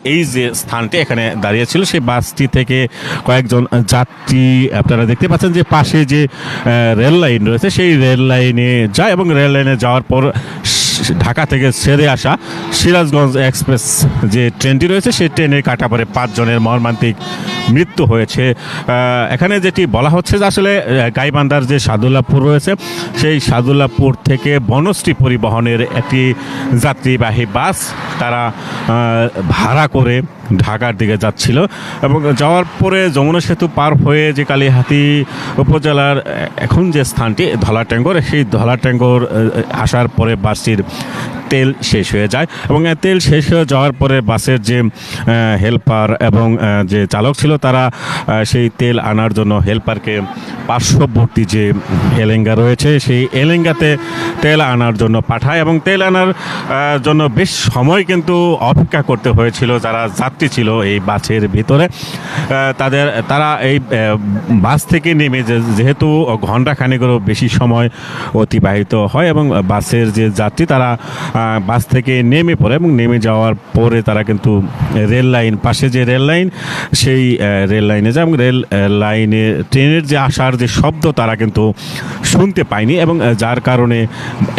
এই যে স্থানটি এখানে দাঁড়িয়েছিল সেই বাসটি থেকে কয়েকজন যাত্রী আপনারা দেখতে পাচ্ছেন যে পাশে যে রেল লাইন রয়েছে সেই রেল লাইনে যায় এবং রেল লাইনে যাওয়ার পর ঢাকা থেকে ছেড়ে আসা সিরাজগঞ্জ এক্সপ্রেস যে ট্রেনটি রয়েছে সেই ট্রেনের কাটা পড়ে 5 জনের মর্মান্তিক মৃত্যু হয়েছে। এখানে যেটি বলা হচ্ছে যে আসলে গাইবান্ধার যে সাদুল্লাপুর রয়েছে সেই সাদুল্লাপুর থেকে বনশ্রী পরিবহনের একটি যাত্রীবাহী বাস তারা ভাড়া করে ঢাকার দিকে যাচ্ছিল এবং যাওয়ার পরে যমুনা সেতু পার হয়ে যে কালিহাতী উপজেলার এখন যে স্থানটি ধলাটেঙ্গর সেই ধলাটেঙ্গর আসার পরে বাসটির তেল শেষ হয়ে যায় এবং তেল শেষ হয়ে যাওয়ার পরে বাসের যে হেল্পার এবং যে চালক ছিল তারা সেই তেল আনার জন্য হেল্পারকে পার্শ্ববর্তী যে এলেঙ্গা রয়েছে সেই এলেঙ্গাতে তেল আনার জন্য পাঠায় এবং তেল আনার জন্য বেশ সময় কিন্তু অপেক্ষা করতে হয়েছিল যারা যাত্রী ছিল এই বাসের ভিতরে। তারা এই বাস থেকে নেমে যেহেতু ঘণ্টাখানেকেরও বেশি সময় অতিবাহিত হয় এবং বাসের যে যাত্রী তারা বাস থেকে নেমে পড়ে এবং নেমে যাওয়ার পরে তারা কিন্তু রেল লাইন পাশে যে রেল লাইন সেই রেল লাইনে যায় এবং রেল লাইনে ট্রেনের যে আসার যে শব্দ তারা কিন্তু শুনতে পায়নি এবং যার কারণে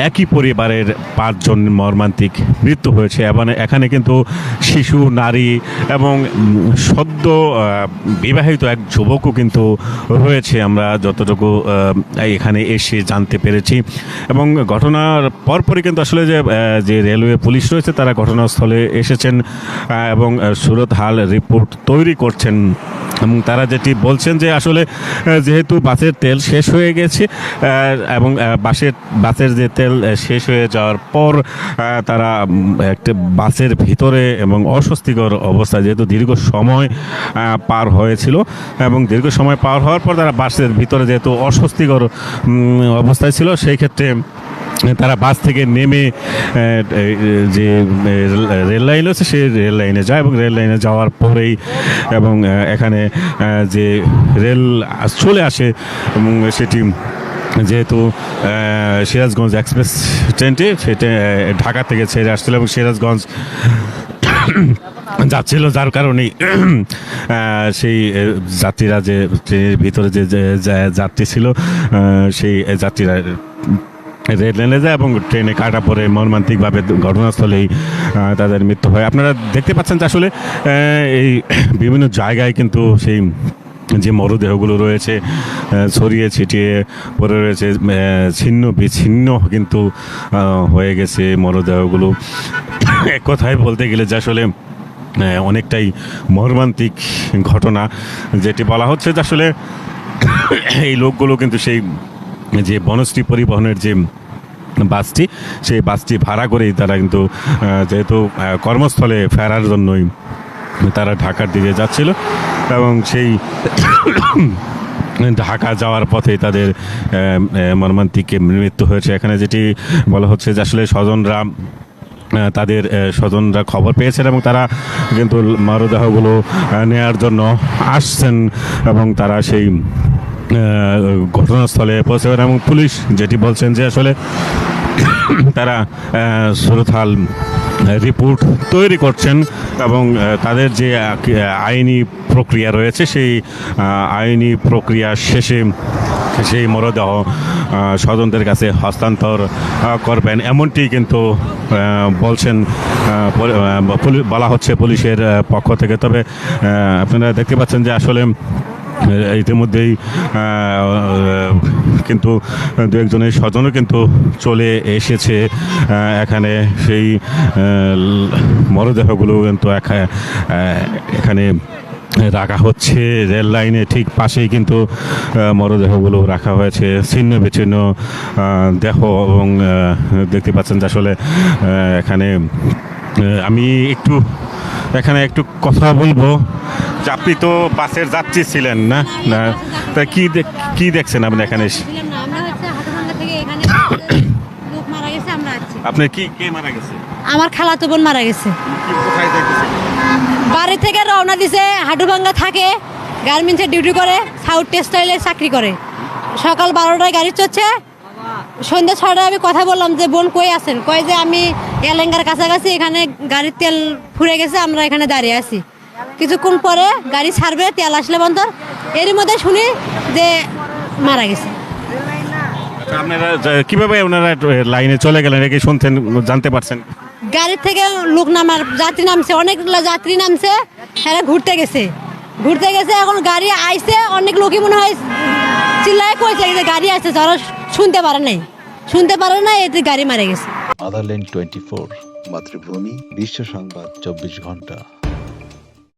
একই পরিবারের 5 জন মর্মান্তিক মৃত্যু হয়েছে এবং এখানে কিন্তু শিশু নারী এবং সদ্য বিবাহিত এক যুবকও কিন্তু রয়েছে আমরা যতটুকু এখানে এসে জানতে পেরেছি এবং ঘটনার পরপরই কিন্তু আসলে যে রেলওয়ে পুলিশ রয়েছে তারা ঘটনাস্থলে এসেছেন এবং সুরত হাল রিপোর্ট তৈরি করছেন এবং তারা যেটি বলছেন যে আসলে যেহেতু বাসের তেল শেষ হয়ে গেছে এবং বাসের যে তেল শেষ হয়ে যাওয়ার পর তারা একটা বাসের ভিতরে এবং অস্বস্তিকর অবস্থায় যেহেতু দীর্ঘ সময় পার হয়েছিল এবং দীর্ঘ সময় পার হওয়ার পর তারা বাসের ভিতরে যেহেতু অস্বস্তিকর অবস্থায় ছিল সেই ক্ষেত্রে তারা বাস থেকে নেমে যে রেল লাইন আছে সেই রেল লাইনে যায় এবং রেল লাইনে যাওয়ার পরেই এবং এখানে যে রেল চলে আসে এবং সেটি যেহেতু সিরাজগঞ্জ এক্সপ্রেস ট্রেনটি সেটা ঢাকা থেকে ছেড়ে আসছিল এবং সিরাজগঞ্জ যাচ্ছিল যার কারণেই সেই যাত্রীরা যে ট্রেনের ভিতরে যে যাত্রী ছিল সেই যাত্রীরা রেল লাইনে যায় এবং ট্রেনে কাটা পড়ে মর্মান্তিকভাবে ঘটনাস্থলেই তাদের মৃত্যু হয়। আপনারা দেখতে পাচ্ছেন যে আসলে এই বিভিন্ন জায়গায় কিন্তু সেই যে মরদেহগুলো রয়েছে ছড়িয়ে ছিটিয়ে পড়ে রয়েছে ছিন্ন বিচ্ছিন্ন কিন্তু হয়ে গেছে মরদেহগুলো। এক কথায় বলতে গেলে যে আসলে অনেকটাই মর্মান্তিক ঘটনা যেটি বলা হচ্ছে যে আসলে এই লোকগুলো কিন্তু সেই যে বনশ্রী পরিবহনের যে বাসটি সেই বাসটি ভাড়া করেই তারা কিন্তু যেহেতু কর্মস্থলে ফেরার জন্যই তারা ঢাকার দিকে যাচ্ছিল এবং সেই ঢাকা যাওয়ার পথে তাদের মর্মান্তিক মৃত্যু হয়েছে। এখানে যেটি বলা হচ্ছে যে আসলে স্বজনরা খবর পেয়েছেন এবং তারা কিন্তু মরদেহগুলো নেয়ার জন্য আসছেন এবং তারা সেই ঘটনাস্থলে পৌঁছবেন এবং পুলিশ যেটি বলছেন যে আসলে তারা সুরতহাল রিপোর্ট তৈরি করছেন এবং তাদের যে আইনি প্রক্রিয়া রয়েছে সেই আইনি প্রক্রিয়া শেষে সেই মরদেহ স্বজনদের কাছে হস্তান্তর করবেন এমনটি কিন্তু বলছেন বলা হচ্ছে পুলিশের পক্ষ থেকে। তবে আপনারা দেখতে পাচ্ছেন যে আসলে ইতিমধ্যেই কিন্তু দু একজনের স্বজনও কিন্তু চলে এসেছে এখানে সেই মরদেহগুলো কিন্তু এখানে রাখা হচ্ছে রেল লাইনে ঠিক পাশেই কিন্তু মরদেহগুলো রাখা হয়েছে ছিন্ন বিচ্ছিন্ন দেহ এবং দেখতে পাচ্ছেন যে আসলে এখানে আমি এখানে একটু কথা বলবো যে আপনি তো বাসের যাত্রী ছিলেন না তা কি দেখছেন আপনি এখানে? আপনার কে মারা গেছে? আমার খালাতো বোন মারা গেছে। বাড়ি থেকে রওনা দিছে, হাটুভাঙ্গা থাকে, গার্মেন্টসে ডিউটি করে, সাউথ টেক্সটাইলে চাকরি করে। সকাল 12টায় গাড়ি চড়ছে, সন্ধ্যা 6টায় আমি কথা বললাম যে বোন কই আছেন, কয় যে আমি এলেঙ্গার কাছাকাছি, এখানে গাড়ির তেল ফুরে গেছে, আমরা এখানে দাঁড়িয়ে আছি। কিছুক্ষণ পরে গাড়ি ছাড়বে, তেল আসলে বন্ধ, এরই মধ্যে শুনি যে মারা গেছে। আচ্ছা, আপনারা কিভাবে ওনারা লাইনে চলে গেলেন, এটা কি শুনতেন, জানতে পারছেন? গাড়ির থেকে লোক নামার, যাত্রী নামছে, অনেক যাত্রী নামছে, হ্যাঁ ঘুরতে গেছে। এখন গাড়ি আইছে, অনেক লোকই মনে হয় চিল্লায় কইছে যে গাড়ি আসছে, যারা শুনতে পারে না এতে গাড়ি মারা গেছে। মাদারল্যান্ড 24 মাতৃভূমি বিশ্ব সংবাদ 24 ঘন্টা।